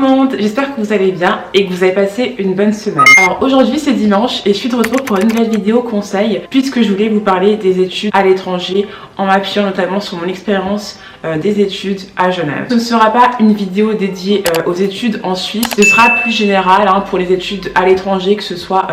monde, j'espère que vous allez bien et que vous avez passé une bonne semaine. Alors aujourd'hui c'est dimanche et je suis de retour pour une nouvelle vidéo conseil puisque je voulais vous parler des études à l'étranger en m'appuyant notamment sur mon expérience des études à Genève. Ce ne sera pas une vidéo dédiée aux études en Suisse, ce sera plus général pour les études à l'étranger, que ce soit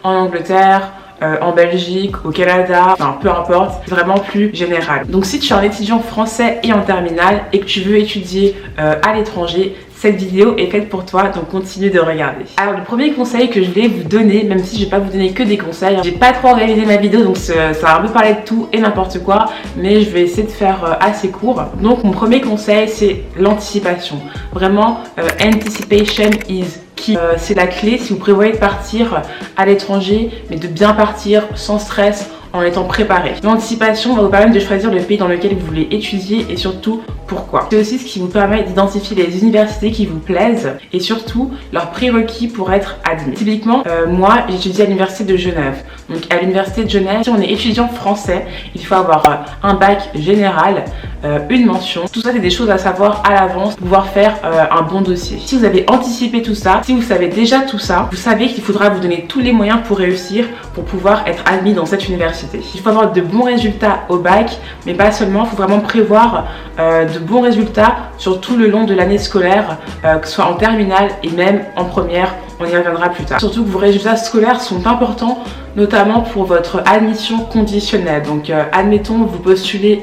en Angleterre, en Belgique, au Canada, enfin peu importe, c'est vraiment plus général. Donc si tu es un étudiant français et en terminale et que tu veux étudier à l'étranger, cette vidéo est faite pour toi, donc continue de regarder. Alors le premier conseil que je voulais vous donner, même si je vais pas vous donner que des conseils, j'ai pas trop organisé ma vidéo donc ça va un peu parler de tout et n'importe quoi, mais je vais essayer de faire assez court. Donc mon premier conseil c'est l'anticipation. Vraiment, anticipation is key. C'est la clé si vous prévoyez de partir à l'étranger, mais de bien partir sans stress, en étant préparé. L'anticipation va vous permettre de choisir le pays dans lequel vous voulez étudier et surtout pourquoi. C'est aussi ce qui vous permet d'identifier les universités qui vous plaisent et surtout leurs prérequis pour être admis. Typiquement, moi j'étudie à l'université de Genève. Donc à l'université de Genève, si on est étudiant français, il faut avoir un bac général, une mention. Tout ça c'est des choses à savoir à l'avance pour pouvoir faire un bon dossier. Si vous avez anticipé tout ça, si vous savez déjà tout ça, vous savez qu'il faudra vous donner tous les moyens pour réussir, pour pouvoir être admis dans cette université. Il faut avoir de bons résultats au bac, mais pas seulement, il faut vraiment prévoir de bons résultats sur tout le long de l'année scolaire, que ce soit en terminale et même en première, on y reviendra plus tard. Surtout que vos résultats scolaires sont importants, notamment pour votre admission conditionnelle. Donc admettons, vous postulez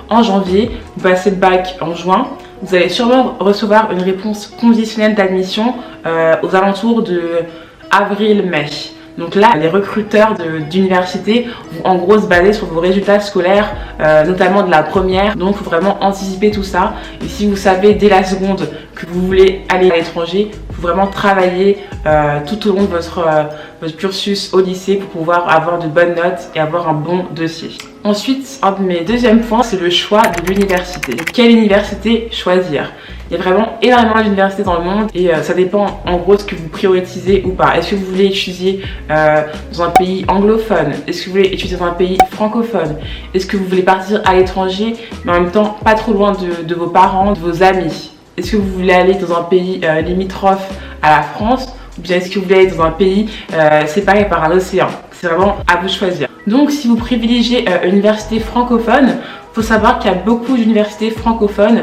en janvier, vous passez le bac en juin, vous allez sûrement recevoir une réponse conditionnelle d'admission aux alentours de avril-mai. Donc là, les recruteurs d'université vont en gros se baser sur vos résultats scolaires, notamment de la première. Donc il faut vraiment anticiper tout ça. Et si vous savez dès la seconde que vous voulez aller à l'étranger, il faut vraiment travailler tout au long de votre cursus au lycée pour pouvoir avoir de bonnes notes et avoir un bon dossier. Ensuite, un de mes deuxièmes points, c'est le choix de l'université. Quelle université choisir? Il y a vraiment énormément d'universités dans le monde et ça dépend en gros de ce que vous prioritisez ou pas. Est-ce que vous voulez étudier dans un pays anglophone? Est-ce que vous voulez étudier dans un pays francophone? Est-ce que vous voulez partir à l'étranger mais en même temps pas trop loin de vos parents, de vos amis? Est-ce que vous voulez aller dans un pays limitrophe à la France? Ou bien est-ce que vous voulez aller dans un pays séparé par un océan? C'est vraiment à vous de choisir. Donc si vous privilégiez une université francophone, il faut savoir qu'il y a beaucoup d'universités francophones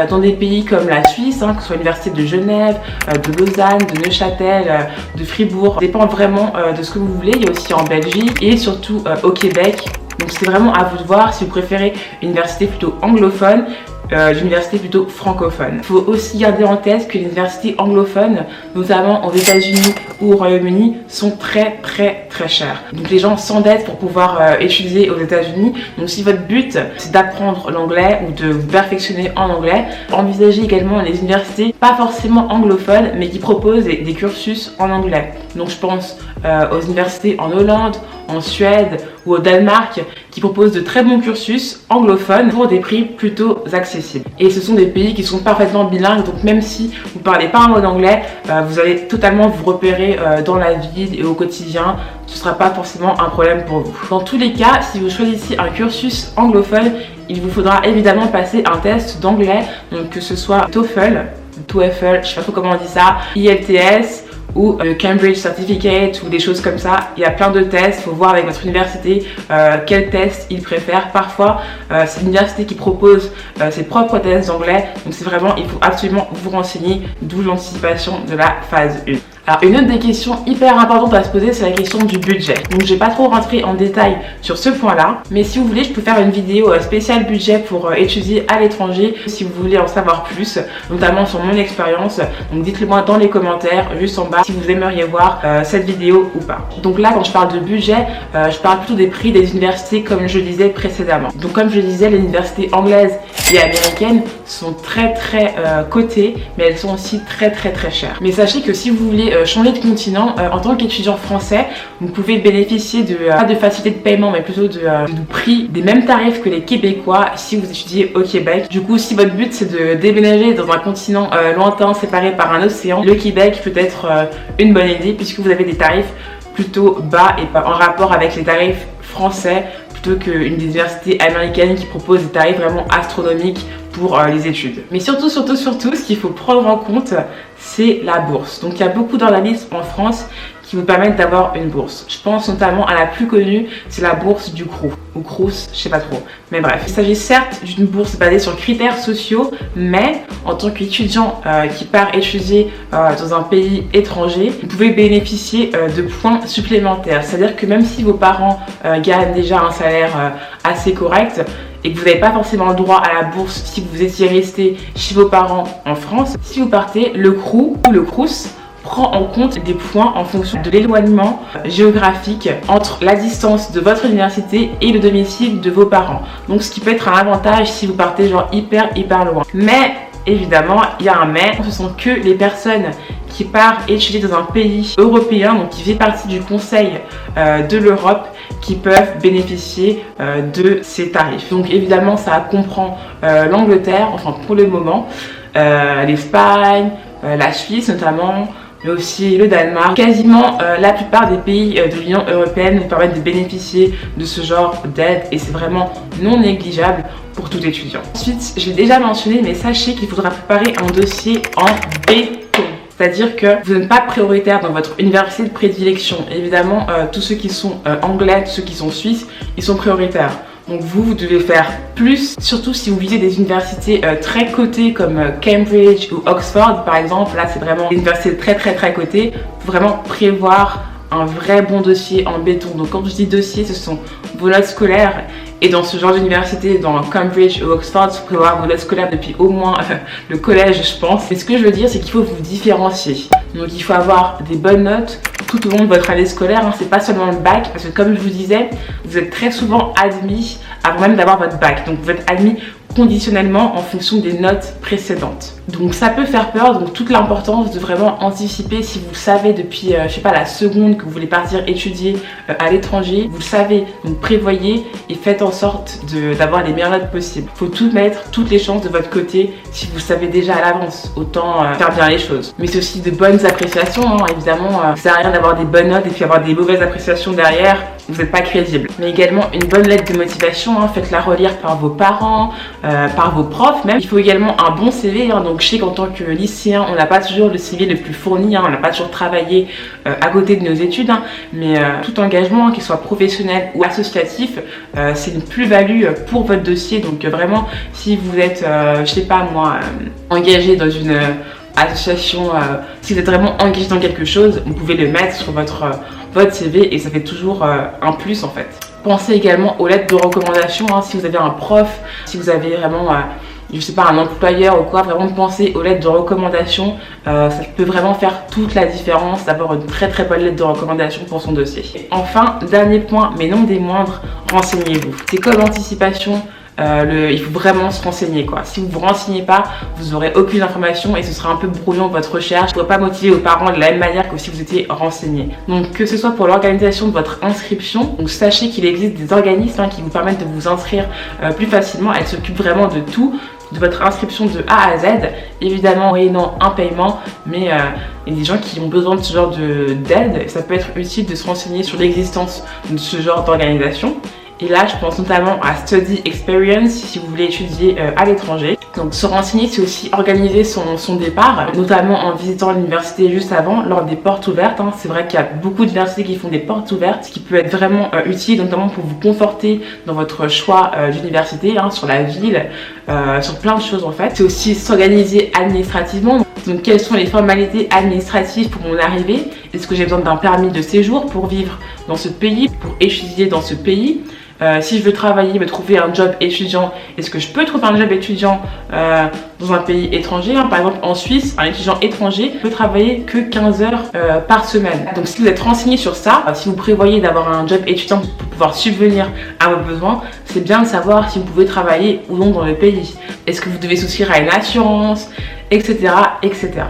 dans des pays comme la Suisse, que ce soit l'université de Genève, de Lausanne, de Neuchâtel, de Fribourg. Ça dépend vraiment de ce que vous voulez. Il y a aussi en Belgique et surtout au Québec. Donc c'est vraiment à vous de voir si vous préférez une université plutôt anglophone, l'université plutôt francophone. Il faut aussi garder en tête que les universités anglophones, notamment aux États-Unis ou au Royaume-Uni, sont très chères. Donc les gens s'endettent pour pouvoir étudier aux États-Unis. Donc si votre but c'est d'apprendre l'anglais ou de vous perfectionner en anglais, envisagez également les universités pas forcément anglophones mais qui proposent des cursus en anglais. Donc je pense aux universités en Hollande, en Suède ou au Danemark qui proposent de très bons cursus anglophones pour des prix plutôt accessibles. Et ce sont des pays qui sont parfaitement bilingues, donc même si vous ne parlez pas un mot d'anglais, vous allez totalement vous repérer dans la vie et au quotidien. Ce ne sera pas forcément un problème pour vous. Dans tous les cas, si vous choisissez un cursus anglophone, il vous faudra évidemment passer un test d'anglais, donc que ce soit TOEFL, je sais pas trop comment on dit ça, IELTS, ou Cambridge Certificate ou des choses comme ça. Il y a plein de tests, il faut voir avec votre université quel test ils préfèrent. Parfois c'est l'université qui propose ses propres tests d'anglais, donc c'est vraiment, il faut absolument vous renseigner, d'où l'anticipation de la phase 1. Alors une autre des questions hyper importantes à se poser, c'est la question du budget. Donc je vais pas trop rentrer en détail sur ce point là, mais si vous voulez je peux faire une vidéo spéciale budget pour étudier à l'étranger si vous voulez en savoir plus, notamment sur mon expérience. Donc dites-le moi dans les commentaires juste en bas si vous aimeriez voir cette vidéo ou pas. Donc là quand je parle de budget, je parle plutôt des prix des universités comme je disais précédemment. Donc comme je disais, les universités anglaises et américaines sont très cotées, mais elles sont aussi très chères. Mais sachez que si vous voulez changer de continent, en tant qu'étudiant français, vous pouvez bénéficier pas de facilité de paiement, mais plutôt du prix des mêmes tarifs que les Québécois si vous étudiez au Québec. Du coup, si votre but c'est de déménager dans un continent lointain séparé par un océan, le Québec peut être une bonne idée puisque vous avez des tarifs plutôt bas et en rapport avec les tarifs français plutôt qu'une des universités américaines qui proposent des tarifs vraiment astronomiques pour les études. Mais surtout, ce qu'il faut prendre en compte, c'est la bourse. Donc il y a beaucoup d'organismes en France qui vous permettent d'avoir une bourse. Je pense notamment à la plus connue, c'est la bourse du Crous, ou Crous, je sais pas trop. Mais bref, il s'agit certes d'une bourse basée sur critères sociaux, mais en tant qu'étudiant qui part étudier dans un pays étranger, vous pouvez bénéficier de points supplémentaires. C'est-à-dire que même si vos parents gagnent déjà un salaire assez correct, et que vous n'avez pas forcément le droit à la bourse si vous étiez resté chez vos parents en France, si vous partez, le Crous ou le Crous prend en compte des points en fonction de l'éloignement géographique entre la distance de votre université et le domicile de vos parents. Donc ce qui peut être un avantage si vous partez genre hyper loin. Mais évidemment, il y a un mais, ce sont que les personnes qui partent étudier dans un pays européen, donc qui fait partie du Conseil de l'Europe, qui peuvent bénéficier de ces tarifs. Donc évidemment, ça comprend l'Angleterre, enfin pour le moment, l'Espagne, la Suisse notamment, mais aussi le Danemark. Quasiment la plupart des pays de l'Union européenne vous permettent de bénéficier de ce genre d'aide et c'est vraiment non négligeable pour tout étudiant. Ensuite, je l'ai déjà mentionné, mais sachez qu'il faudra préparer un dossier en béton. C'est-à-dire que vous n'êtes pas prioritaire dans votre université de prédilection. Évidemment, tous ceux qui sont anglais, tous ceux qui sont suisses, ils sont prioritaires. Donc vous devez faire plus, surtout si vous visez des universités très cotées comme Cambridge ou Oxford par exemple. Là, c'est vraiment une université très cotée. Il faut vraiment prévoir un vrai bon dossier en béton. Donc quand je dis dossier, ce sont vos notes scolaires. Et dans ce genre d'université, dans Cambridge ou Oxford, il faut prévoir vos notes scolaires depuis au moins le collège, je pense. Mais ce que je veux dire, c'est qu'il faut vous différencier. Donc il faut avoir des bonnes notes tout au long de votre année scolaire. C'est pas seulement le bac, parce que comme je vous disais, vous êtes très souvent admis avant même d'avoir votre bac. Donc vous êtes admis conditionnellement en fonction des notes précédentes. Donc ça peut faire peur, donc toute l'importance de vraiment anticiper si vous savez depuis, je sais pas, la seconde que vous voulez partir étudier à l'étranger, vous le savez, donc prévoyez et faites en sorte d'avoir les meilleures notes possibles. Il faut tout mettre, toutes les chances de votre côté si vous savez déjà à l'avance, autant faire bien les choses. Mais c'est aussi de bonnes appréciations, évidemment, ça sert à rien d'avoir des bonnes notes et puis avoir des mauvaises appréciations derrière, vous n'êtes pas crédible. Mais également une bonne lettre de motivation, faites-la relire par vos parents, par vos profs même. Il faut également un bon CV, donc je sais qu'en tant que lycéen, on n'a pas toujours le CV le plus fourni, on n'a pas toujours travaillé à côté de nos études, mais tout engagement, qu'il soit professionnel ou associatif, c'est une plus-value pour votre dossier. Donc vraiment, si vous êtes, je sais pas moi, engagé dans une association, si vous êtes vraiment engagé dans quelque chose, vous pouvez le mettre sur votre CV et ça fait toujours un plus en fait. Pensez également aux lettres de recommandation, si vous avez un prof, si vous avez vraiment, je sais pas, un employeur ou quoi, vraiment pensez aux lettres de recommandation. Ça peut vraiment faire toute la différence d'avoir une très bonne lettre de recommandation pour son dossier. Et enfin, dernier point, mais non des moindres, renseignez-vous. C'est comme l'anticipation. Il faut vraiment se renseigner quoi. Si vous ne vous renseignez pas, vous n'aurez aucune information et ce sera un peu brouillon votre recherche. Vous ne pourrez pas motiver vos parents de la même manière que si vous étiez renseigné. Donc que ce soit pour l'organisation de votre inscription, donc sachez qu'il existe des organismes qui vous permettent de vous inscrire plus facilement. Elles s'occupent vraiment de tout, de votre inscription de A à Z, évidemment moyennant un paiement, mais il y a des gens qui ont besoin de ce genre d'aide. Ça peut être utile de se renseigner sur l'existence de ce genre d'organisation. Et là, je pense notamment à Study Experience si vous voulez étudier à l'étranger. Donc se renseigner, c'est aussi organiser son départ, notamment en visitant l'université juste avant, lors des portes ouvertes. C'est vrai qu'il y a beaucoup d'universités qui font des portes ouvertes, ce qui peut être vraiment utile, notamment pour vous conforter dans votre choix d'université, sur la ville, sur plein de choses en fait. C'est aussi s'organiser administrativement. Donc quelles sont les formalités administratives pour mon arrivée? Est-ce que j'ai besoin d'un permis de séjour pour vivre dans ce pays, pour étudier dans ce pays? Si je veux travailler, me trouver un job étudiant, est-ce que je peux trouver un job étudiant dans un pays étranger? Par exemple en Suisse, un étudiant étranger peut travailler que 15 heures par semaine. Donc si vous êtes renseigné sur ça, si vous prévoyez d'avoir un job étudiant pour pouvoir subvenir à vos besoins, c'est bien de savoir si vous pouvez travailler ou non dans le pays. Est-ce que vous devez souscrire à une assurance, etc.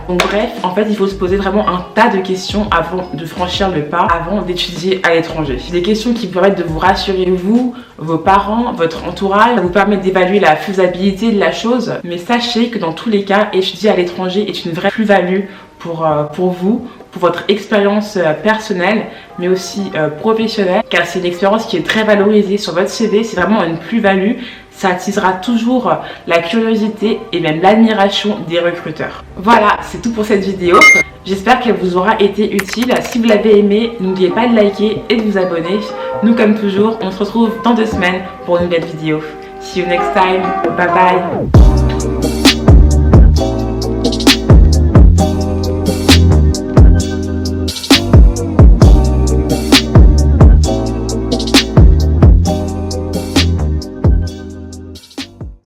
Donc bref, en fait, il faut se poser vraiment un tas de questions avant de franchir le pas, avant d'étudier à l'étranger. Des questions qui permettent de vous rassurer, vous, vos parents, votre entourage, ça vous permet d'évaluer la faisabilité de la chose. Mais sachez que dans tous les cas, étudier à l'étranger est une vraie plus-value pour vous, pour votre expérience personnelle, mais aussi professionnelle, car c'est une expérience qui est très valorisée sur votre CV, c'est vraiment une plus-value. ça attisera toujours la curiosité et même l'admiration des recruteurs. Voilà, c'est tout pour cette vidéo. J'espère qu'elle vous aura été utile. Si vous l'avez aimé, n'oubliez pas de liker et de vous abonner. Nous, comme toujours, on se retrouve dans 2 semaines pour une nouvelle vidéo. See you next time. Bye bye.